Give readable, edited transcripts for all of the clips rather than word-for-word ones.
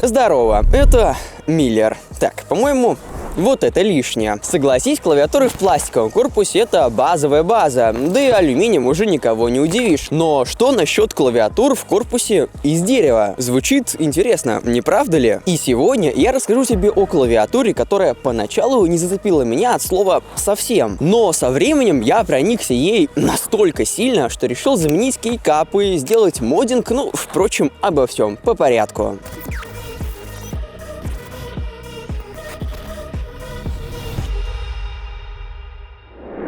Здорово, это Миллер. Так, по-моему, вот это лишнее. Согласись, клавиатуры в пластиковом корпусе — это базовая база, да и алюминием уже никого не удивишь. Но что насчет клавиатур в корпусе из дерева? Звучит интересно, не правда ли? И сегодня я расскажу тебе о клавиатуре, которая поначалу не зацепила меня от слова совсем. Но со временем я проникся ей настолько сильно, что решил заменить кейкапы, сделать моддинг, впрочем, обо всем по порядку.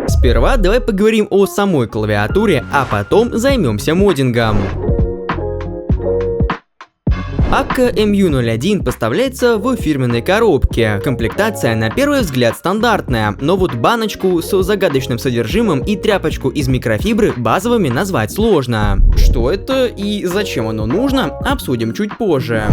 Сперва давай поговорим о самой клавиатуре, а потом займемся моддингом. Akka MU01 поставляется в фирменной коробке. Комплектация на первый взгляд стандартная, но вот баночку с загадочным содержимым и тряпочку из микрофибры базовыми назвать сложно. Что это и зачем оно нужно, обсудим чуть позже.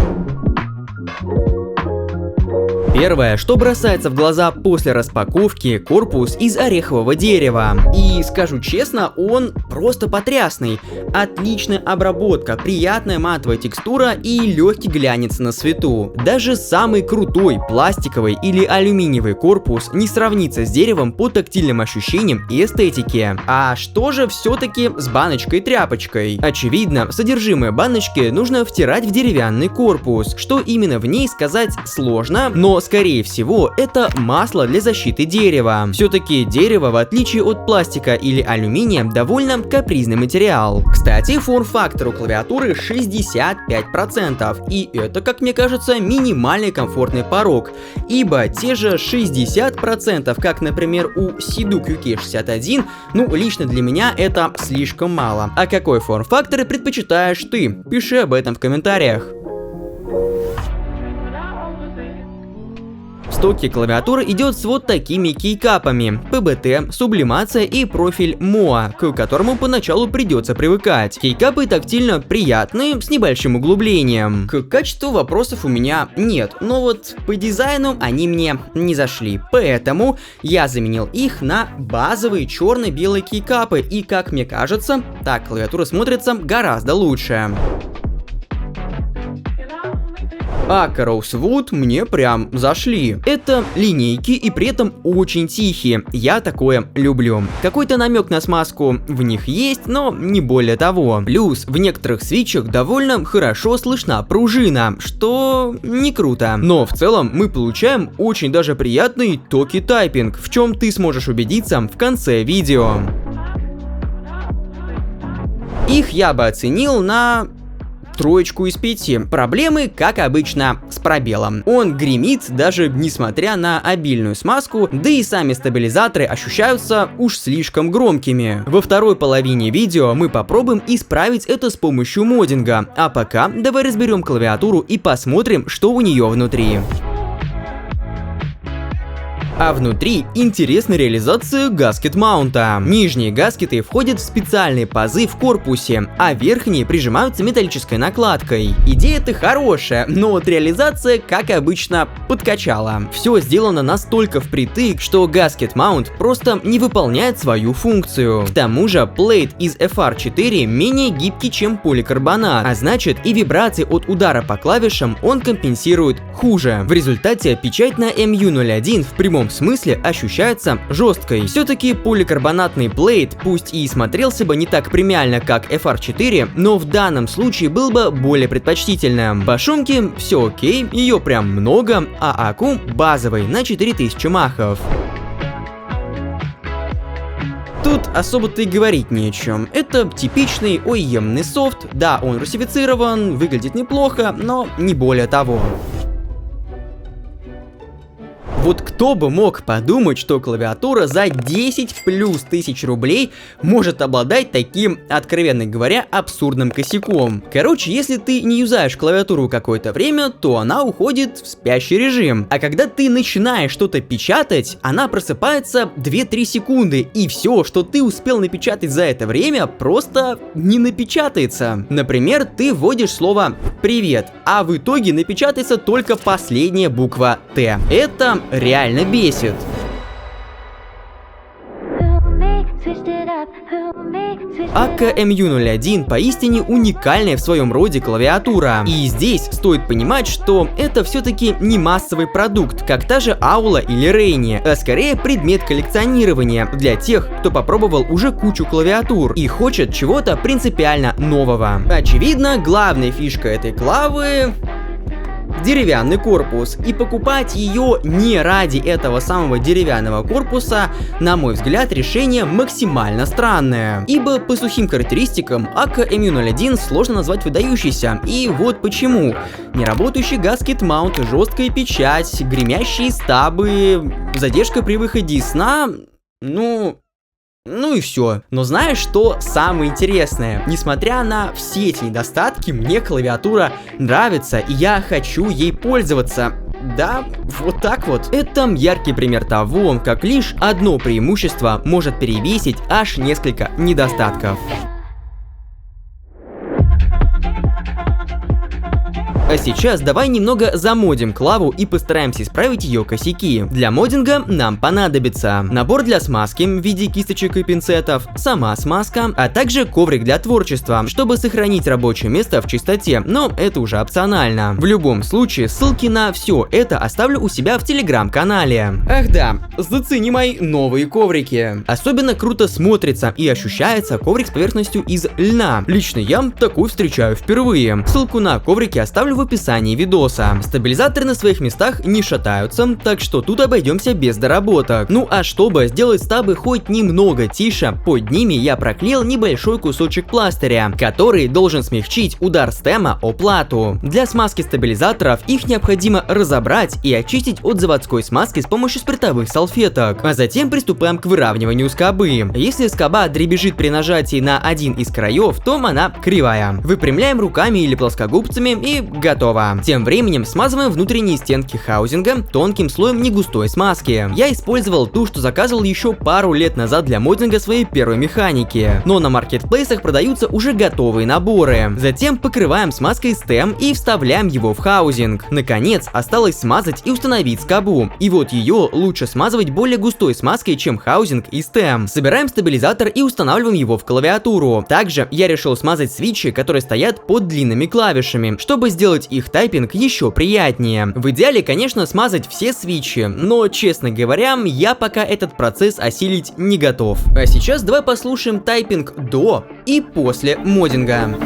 Первое, что бросается в глаза после распаковки — корпус из орехового дерева. И скажу честно, он просто потрясный. Отличная обработка, приятная матовая текстура и легкий глянец на свету. Даже самый крутой пластиковый или алюминиевый корпус не сравнится с деревом по тактильным ощущениям и эстетике. А что же все-таки с баночкой-тряпочкой? Очевидно, содержимое баночки нужно втирать в деревянный корпус. Что именно в ней, сказать сложно, но скорее всего, это масло для защиты дерева. Все-таки дерево, в отличие от пластика или алюминия, довольно капризный материал. Кстати, форм-фактор у клавиатуры 65%, и это, как мне кажется, минимальный комфортный порог, ибо те же 60%, как, например, у Sidu QK61, лично для меня это слишком мало. А какой форм-фактор предпочитаешь ты? Пиши об этом в комментариях. В стоке клавиатура идет с вот такими кейкапами: PBT, сублимация и профиль MOA, к которому поначалу придется привыкать. Кейкапы тактильно приятные, с небольшим углублением. К качеству вопросов у меня нет, но вот по дизайну они мне не зашли, поэтому я заменил их на базовые черно-белые кейкапы, и, как мне кажется, так клавиатура смотрится гораздо лучше. Akka Rosewood мне прям зашли. Это линейки и при этом очень тихие. Я такое люблю. Какой-то намек на смазку в них есть, но не более того. Плюс в некоторых свитчах довольно хорошо слышна пружина, что не круто. Но в целом мы получаем очень даже приятный токи тайпинг, в чем ты сможешь убедиться в конце видео. Их я бы оценил на 3 из 5. Проблемы, как обычно, с пробелом. Он гремит, даже несмотря на обильную смазку, да и сами стабилизаторы ощущаются уж слишком громкими. Во второй половине видео мы попробуем исправить это с помощью моддинга, а пока давай разберем клавиатуру и посмотрим, что у нее внутри. А внутри интересная реализация гаскет-маунта. Нижние гаскеты входят в специальные пазы в корпусе, а верхние прижимаются металлической накладкой. Идея-то хорошая, но вот реализация, как обычно, подкачала. Все сделано настолько впритык, что гаскет-маунт просто не выполняет свою функцию. К тому же плейт из FR4 менее гибкий, чем поликарбонат, а значит и вибрации от удара по клавишам он компенсирует хуже. В результате печать на MU01 в прямом смысле ощущается жесткой. Все-таки поликарбонатный плейт пусть и смотрелся бы не так премиально, как FR4, но в данном случае был бы более предпочтительным. По шумке все окей, ее прям много, а акку базовый на 4000 махов. Тут особо-то и говорить не о чем. Это типичный OEM-ный софт, да, он русифицирован, выглядит неплохо, но не более того. Вот кто бы мог подумать, что клавиатура за 10 плюс тысяч рублей может обладать таким, откровенно говоря, абсурдным косяком. Короче, если ты не юзаешь клавиатуру какое-то время, то она уходит в спящий режим. А когда ты начинаешь что-то печатать, она просыпается 2-3 секунды, и все, что ты успел напечатать за это время, просто не напечатается. Например, ты вводишь слово «привет», а в итоге напечатается только последняя буква «Т». Это реально бесит. AKMU01 поистине уникальная в своем роде клавиатура. И здесь стоит понимать, что это все-таки не массовый продукт, как та же Аула или Рейни, а скорее предмет коллекционирования для тех, кто попробовал уже кучу клавиатур и хочет чего-то принципиально нового. Очевидно, главная фишка этой клавы — деревянный корпус, и покупать ее не ради этого самого деревянного корпуса, на мой взгляд, решение максимально странное. Ибо по сухим характеристикам AKMU01 сложно назвать выдающейся, и вот почему. Неработающий гаскет маунт, жесткая печать, гремящие стабы, задержка при выходе из сна, ну и все. Но знаешь, что самое интересное? Несмотря на все эти недостатки, мне клавиатура нравится, и я хочу ей пользоваться. Да, вот так вот. Это яркий пример того, как лишь одно преимущество может перевесить аж несколько недостатков. А сейчас давай немного замодим клаву и постараемся исправить ее косяки. Для моддинга нам понадобится набор для смазки в виде кисточек и пинцетов, сама смазка, а также коврик для творчества, чтобы сохранить рабочее место в чистоте, но это уже опционально. В любом случае, ссылки на все это оставлю у себя в телеграм-канале. Ах да, зацени мои новые коврики. Особенно круто смотрится и ощущается коврик с поверхностью из льна. Лично я такой встречаю впервые. Ссылку на коврики оставлю в описании видоса. Стабилизаторы на своих местах не шатаются, так что тут обойдемся без доработок. Ну а чтобы сделать стабы хоть немного тише, под ними я проклеил небольшой кусочек пластыря, который должен смягчить удар стема о плату. Для смазки стабилизаторов их необходимо разобрать и очистить от заводской смазки с помощью спиртовых салфеток, а затем приступаем к выравниванию скобы. Если скоба дребезжит при нажатии на один из краев, то она кривая. Выпрямляем руками или плоскогубцами и готово. Тем временем смазываем внутренние стенки хаузинга тонким слоем негустой смазки. Я использовал ту, что заказывал еще пару лет назад для моддинга своей первой механики, но на маркетплейсах продаются уже готовые наборы. Затем покрываем смазкой стем и вставляем его в хаузинг. Наконец, осталось смазать и установить скобу. И вот ее лучше смазывать более густой смазкой, чем хаузинг и стем. Собираем стабилизатор и устанавливаем его в клавиатуру. Также я решил смазать свитчи, которые стоят под длинными клавишами, чтобы сделать их тайпинг еще приятнее. В идеале, конечно, смазать все свитчи, но, честно говоря, я пока этот процесс осилить не готов. А сейчас давай послушаем тайпинг до и после моддинга.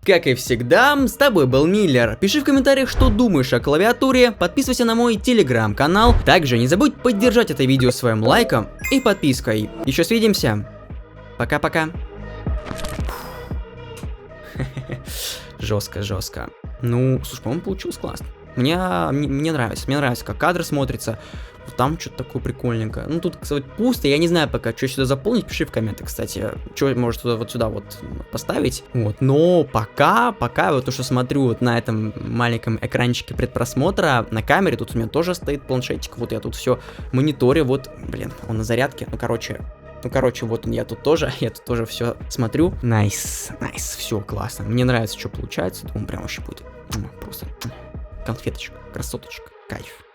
Как и всегда, с тобой был Миллер. Пиши в комментариях, что думаешь о клавиатуре, подписывайся на мой телеграм-канал. Также не забудь поддержать это видео своим лайком и подпиской. Еще свидимся. Пока-пока. Жестко. Ну, слушай, по-моему, получилось классно. Мне нравится, как кадр смотрится. Там что-то такое прикольненькое. Ну, тут, кстати, пусто, я не знаю пока, что сюда заполнить, пиши в комменты, кстати, что может вот сюда вот поставить. Вот, но пока вот то, что смотрю вот на этом маленьком экранчике предпросмотра, на камере, тут у меня тоже стоит планшетик, вот я тут все мониторю, вот, блин, он на зарядке, ну, короче, вот он, я тут тоже все смотрю. Найс, все классно, мне нравится, что получается, думаю, прям вообще будет просто конфеточка, красоточка, кайф.